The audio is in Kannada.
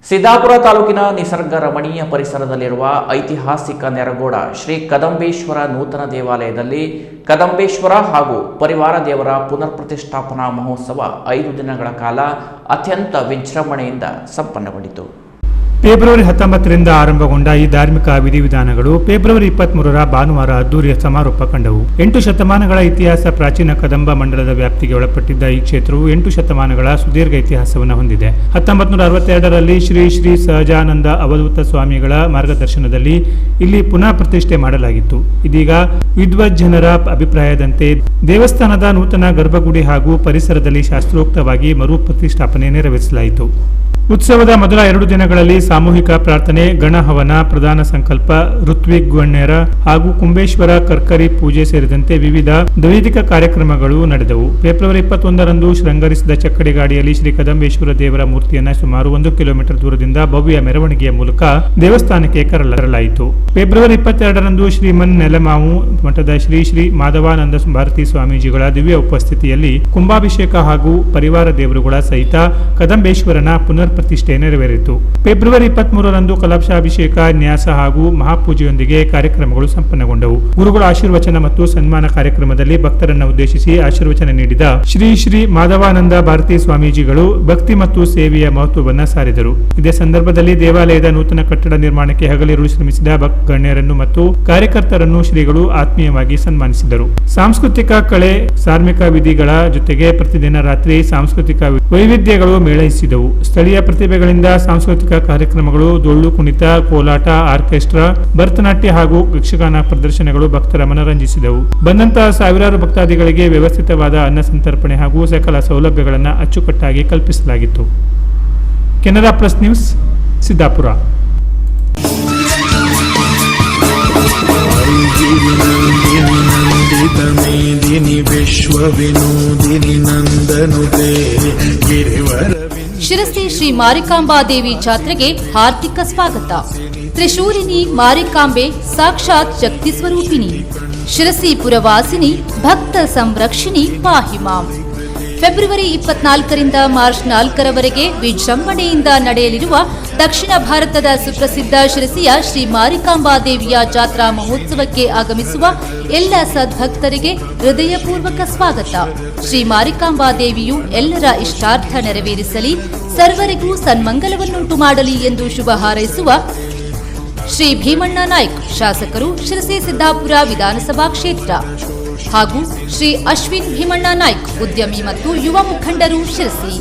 ಸಿದ್ದಾಪುರ ತಾಲೂಕಿನ ನಿಸರ್ಗ ರಮಣೀಯ ಪರಿಸರದಲ್ಲಿರುವ ಐತಿಹಾಸಿಕ ನೆರಗೋಡ ಶ್ರೀ ಕದಂಬೇಶ್ವರ ನೂತನ ದೇವಾಲಯದಲ್ಲಿ ಕದಂಬೇಶ್ವರ ಹಾಗೂ ಪರಿವಾರ ದೇವರ ಪುನರ್ ಪ್ರತಿಷ್ಠಾಪನಾ ಮಹೋತ್ಸವ 5 ದಿನಗಳ ಕಾಲ ಅತ್ಯಂತ ವಿಜೃಂಭಣೆಯಿಂದ ಸಂಪನ್ನಗೊಂಡಿತು. ಫೆಬ್ರವರಿ 19ರಿಂದ ಆರಂಭಗೊಂಡ ಈ ಧಾರ್ಮಿಕ ವಿಧಿವಿಧಾನಗಳು ಫೆಬ್ರವರಿ 23ರ ಭಾನುವಾರ ಅದ್ದೂರಿಯ ಸಮಾರೋಪ ಕಂಡವು. 8 ಶತಮಾನಗಳ ಇತಿಹಾಸ. ಪ್ರಾಚೀನ ಕದಂಬ ಮಂಡಲದ ವ್ಯಾಪ್ತಿಗೆ ಒಳಪಟ್ಟಿದ್ದ ಈ ಕ್ಷೇತ್ರವು 8 ಶತಮಾನಗಳ ಸುದೀರ್ಘ ಇತಿಹಾಸವನ್ನು ಹೊಂದಿದೆ. 1962ರಲ್ಲಿ ಶ್ರೀ ಶ್ರೀ ಸಹಜಾನಂದ ಅವಧೂತ ಸ್ವಾಮಿಗಳ ಮಾರ್ಗದರ್ಶನದಲ್ಲಿ ಇಲ್ಲಿ ಪುನಃ ಪ್ರತಿಷ್ಠೆ ಮಾಡಲಾಗಿತ್ತು. ಇದೀಗ ವಿದ್ವಜ್ಜನರ ಅಭಿಪ್ರಾಯದಂತೆ ದೇವಸ್ಥಾನದ ನೂತನ ಗರ್ಭಗುಡಿ ಹಾಗೂ ಪರಿಸರದಲ್ಲಿ ಶಾಸ್ತ್ರೋಕ್ತವಾಗಿ ಮರು ಪ್ರತಿಷ್ಠಾಪನೆ ನೆರವೇರಿಸಲಾಯಿತು. ಉತ್ಸವದ ಮೊದಲ 2 ದಿನಗಳಲ್ಲಿ ಸಾಮೂಹಿಕ ಪ್ರಾರ್ಥನೆ, ಗಣಹವನ, ಪ್ರಧಾನ ಸಂಕಲ್ಪ, ಋತ್ವಿಗ್ವಣ್ಯರ ಹಾಗೂ ಕುಂಬೇಶ್ವರ ಕರ್ಕರಿ ಪೂಜೆ ಸೇರಿದಂತೆ ವಿವಿಧ ದೈವಿಕ ಕಾರ್ಯಕ್ರಮಗಳು ನಡೆದವು. ಫೆಬ್ರವರಿ 21ರಂದು ಶೃಂಗರಿಸಿದ ಚಕ್ಕಡಿ ಗಾಡಿಯಲ್ಲಿ ಶ್ರೀ ಕದಂಬೇಶ್ವರ ದೇವರ ಮೂರ್ತಿಯನ್ನು ಸುಮಾರು 1 ಕಿಲೋಮೀಟರ್ ದೂರದಿಂದ ಭವ್ಯ ಮೆರವಣಿಗೆಯ ಮೂಲಕ ದೇವಸ್ಥಾನಕ್ಕೆ ಕರೆತರಲಾಯಿತು. ಫೆಬ್ರವರಿ 22ರಂದು ಶ್ರೀಮನ್ ನೆಲಮಾವು ಮಠದ ಶ್ರೀ ಶ್ರೀ ಮಾಧವಾನಂದ ಭಾರತಿ ಸ್ವಾಮೀಜಿಗಳ ದಿವ್ಯ ಉಪಸ್ಥಿತಿಯಲ್ಲಿ ಕುಂಭಾಭಿಷೇಕ ಹಾಗೂ ಪರಿವಾರ ದೇವರುಗಳ ಸಹಿತ ಕದಂಬೇಶ್ವರನ ಪುನರ್ ಪ್ರತಿಷ್ಠೆ ನೆರವೇರಿತು. ಫೆಬ್ರವರಿ 23ರಂದು ಕಲಶಾಭಿಷೇಕ, ನ್ಯಾಸ ಹಾಗೂ ಮಹಾಪೂಜೆಯೊಂದಿಗೆ ಕಾರ್ಯಕ್ರಮಗಳು ಸಂಪನ್ನಗೊಂಡವು. ಗುರುಗಳ ಆಶೀರ್ವಚನ ಮತ್ತು ಸನ್ಮಾನ ಕಾರ್ಯಕ್ರಮದಲ್ಲಿ ಭಕ್ತರನ್ನು ಉದ್ದೇಶಿಸಿ ಆಶೀರ್ವಚನ ನೀಡಿದ ಶ್ರೀ ಶ್ರೀ ಮಾಧವಾನಂದ ಭಾರತಿ ಸ್ವಾಮೀಜಿಗಳು ಭಕ್ತಿ ಮತ್ತು ಸೇವೆಯ ಮಹತ್ವವನ್ನು ಸಾರಿದರು. ಇದೇ ಸಂದರ್ಭದಲ್ಲಿ ದೇವಾಲಯದ ನೂತನ ಕಟ್ಟಡ ನಿರ್ಮಾಣಕ್ಕೆ ಹಗಲಿರುಳು ಶ್ರಮಿಸಿದ ಭಕ್ತ ಗಣ್ಯರನ್ನು ಮತ್ತು ಕಾರ್ಯಕರ್ತರನ್ನು ಶ್ರೀಗಳು ಆತ್ಮೀಯವಾಗಿ ಸನ್ಮಾನಿಸಿದರು. ಸಾಂಸ್ಕೃತಿಕ ಕಲೆ, ಧಾರ್ಮಿಕ ವಿಧಿಗಳ ಜೊತೆಗೆ ಪ್ರತಿದಿನ ರಾತ್ರಿ ಸಾಂಸ್ಕೃತಿಕ ವೈವಿಧ್ಯಗಳು ಮೇಳೈಸಿದವು. ಸ್ಥಳೀಯ ಪ್ರತಿಭೆಗಳಿಂದ ಸಾಂಸ್ಕೃತಿಕ ಕಾರ್ಯಕ್ರಮಗಳು, ಡೊಳ್ಳು ಕುಣಿತ, ಕೋಲಾಟ, ಆರ್ಕೆಸ್ಟ್ರಾ, ಭರತನಾಟ್ಯ ಹಾಗೂ ಯಕ್ಷಗಾನ ಪ್ರದರ್ಶನಗಳು ಭಕ್ತರ ಮನರಂಜಿಸಿದವು. ಬಂದಂತಹ ಸಾವಿರಾರು ಭಕ್ತಾದಿಗಳಿಗೆ ವ್ಯವಸ್ಥಿತವಾದ ಅನ್ನ ಸಂತರ್ಪಣೆ ಹಾಗೂ ಸಕಲ ಸೌಲಭ್ಯಗಳನ್ನು ಅಚ್ಚುಕಟ್ಟಾಗಿ ಕಲ್ಪಿಸಲಾಗಿತ್ತು. Canara plus news, Siddapur. ಶಿರಸಿ ಶ್ರೀ ಮಾರಿಕಾಂಬಾ ದೇವಿ ಜಾತ್ರೆಗೆ ಹಾರ್ದಿಕ ಸ್ವಾಗತ. ತ್ರಿಶೂಲಿನಿ ಮಾರಿಕಾಂಬೆ ಸಾಕ್ಷಾತ್ ಶಕ್ತಿ ಸ್ವರೂಪಿಣಿ, ಶಿರಸಿ ಪುರವಾಸಿನಿ, ಭಕ್ತ ಸಂರಕ್ಷಿಣಿ ಪಾಹಿ ಮಾಂ. ಫೆಬ್ರವರಿ 24ರಿಂದ ಮಾರ್ಚ್ 4ರವರೆಗೆ ವಿಜೃಂಭಣೆಯಿಂದ ನಡೆಯಲಿರುವ ದಕ್ಷಿಣ ಭಾರತದ ಸುಪ್ರಸಿದ್ಧ ಶಿರಸಿಯ ಶ್ರೀ ಮಾರಿಕಾಂಬಾ ದೇವಿಯ ಜಾತ್ರಾ ಮಹೋತ್ಸವಕ್ಕೆ ಆಗಮಿಸುವ ಎಲ್ಲ ಸದ್ಭಕ್ತರಿಗೆ ಹೃದಯಪೂರ್ವಕ ಸ್ವಾಗತ. ಶ್ರೀ ಮಾರಿಕಾಂಬಾ ದೇವಿಯು ಎಲ್ಲರ ಇಷ್ಟಾರ್ಥ ನೆರವೇರಿಸಲಿ, ಸರ್ವರಿಗೂ ಸನ್ಮಂಗಲವನ್ನುಂಟು ಮಾಡಲಿ ಎಂದು ಶುಭ ಹಾರೈಸುವ ಶ್ರೀ ಭೀಮಣ್ಣ ನಾಯ್ಕ್, ಶಾಸಕರು, ಶಿರಸಿ ಸಿದ್ದಾಪುರ ವಿಧಾನಸಭಾ ಕ್ಷೇತ್ರ, ಹಾಗೂ ಶ್ರೀ ಅಶ್ವಿನ್ ಭೀಮಣ್ಣ ನಾಯ್ಕ್, ಉದ್ಯಮಿ ಮತ್ತು ಯುವ ಮುಖಂಡರು, ಶಿರಸಿ.